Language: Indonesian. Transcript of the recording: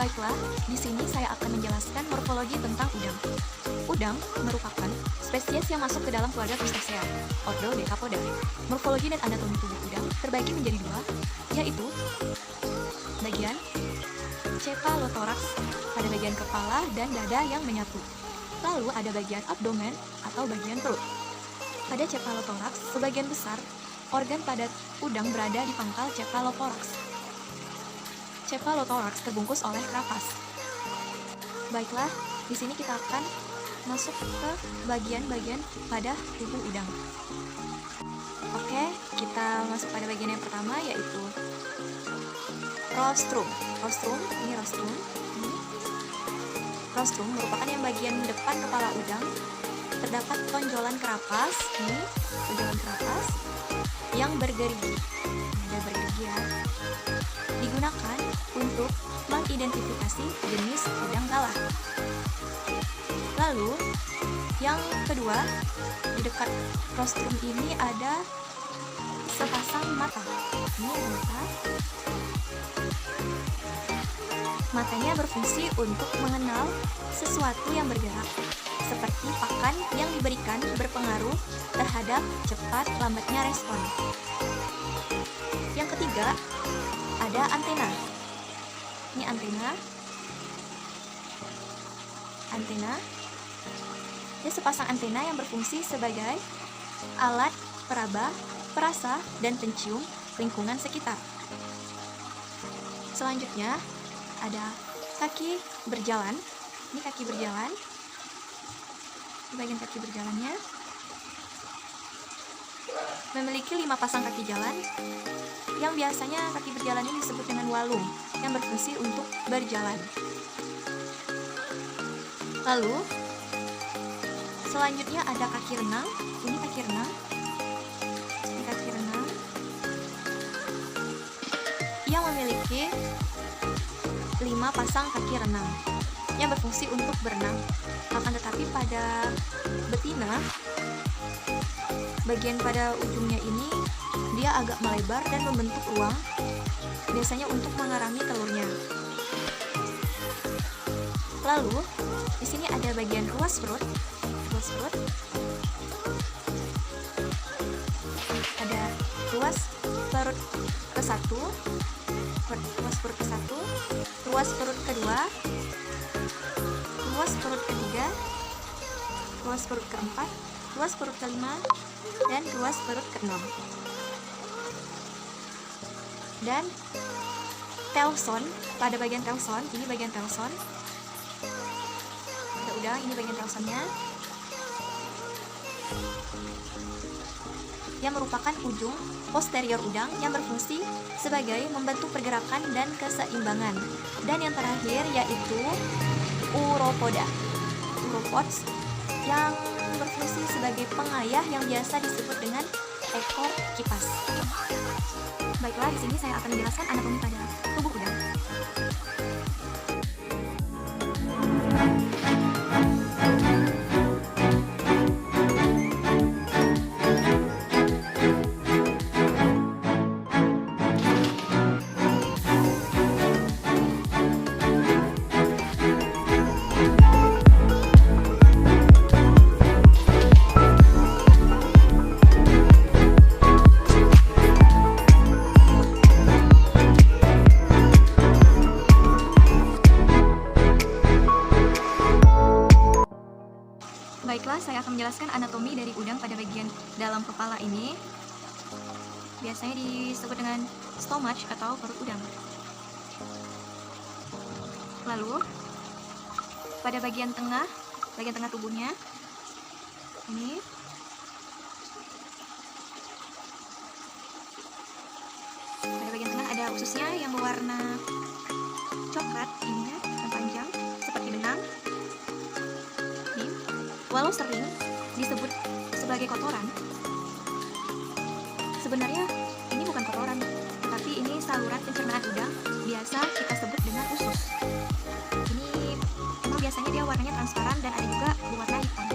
Baiklah, di sini saya akan menjelaskan morfologi tentang udang. Udang merupakan spesies yang masuk ke dalam keluarga Crustacea, ordo Decapoda. Morfologi dan anatomi tubuh udang terbagi menjadi dua, yaitu bagian cephalothorax pada bagian kepala dan dada yang menyatu. Lalu ada bagian abdomen atau bagian perut. Pada cephalothorax, sebagian besar organ pada udang berada di pangkal cephalothorax. Cephalothorax terbungkus oleh karapas. Baiklah, di sini kita akan masuk ke bagian-bagian pada tubuh udang. Oke, kita masuk pada bagian yang pertama, yaitu rostrum. Rostrum merupakan yang bagian depan kepala udang. Terdapat tonjolan karapas, tonjolan karapas yang bergerigi. Ada bergerigi ya. Digunakan untuk mengidentifikasi jenis udang galah. Lalu, yang kedua, di dekat rostrum ini ada sepasang mata. Ini mata. Matanya berfungsi untuk mengenal sesuatu yang bergerak, seperti pakan yang diberikan berpengaruh terhadap cepat lambatnya respon. Yang ketiga, ada antena. Ini antena. Ini sepasang antena yang berfungsi sebagai alat peraba, perasa, dan pencium lingkungan sekitar. Selanjutnya, ada kaki berjalan. Ini kaki berjalan. Di bagian kaki berjalannya memiliki 5 pasang kaki jalan, yang biasanya kaki berjalan ini disebut dengan walung, yang berfungsi untuk berjalan. Lalu, selanjutnya ada kaki renang. Ini kaki renang. Ini kaki renang yang memiliki 5 pasang kaki renang, yang berfungsi untuk berenang. Akan tetapi pada betina, bagian pada ujungnya ini dia agak melebar dan membentuk ruang, biasanya untuk mengarami telurnya. Lalu, di sini ada bagian ruas perut. Ada ruas perut ke-1, ruas perut ke-1, ruas perut kedua, ruas perut ketiga, ruas perut keempat, ruas perut kelima, dan ruas perut ke-6. Dan telson, pada bagian telson, ini bagian telson. Ada udang, ini bagian telsonnya, yang merupakan ujung posterior udang yang berfungsi sebagai membantu pergerakan dan keseimbangan. Dan yang terakhir yaitu uropoda, uropods, yang berfungsi sebagai pengayah yang biasa disebut dengan ekor kipas. Baiklah, di sini saya akan menjelaskan anatomi pada tubuh udang. Baiklah, saya akan menjelaskan anatomi dari udang pada bagian dalam kepala ini. Biasanya disebut dengan stomach atau perut udang. Lalu, pada bagian tengah tubuhnya, ini ususnya yang berwarna coklat ininya yang panjang seperti benang. Nih, walau sering disebut sebagai kotoran, sebenarnya ini bukan kotoran, tetapi ini saluran pencernaan udang, biasa kita sebut dengan usus. Ini emang biasanya dia warnanya transparan dan ada juga berwarna hitam.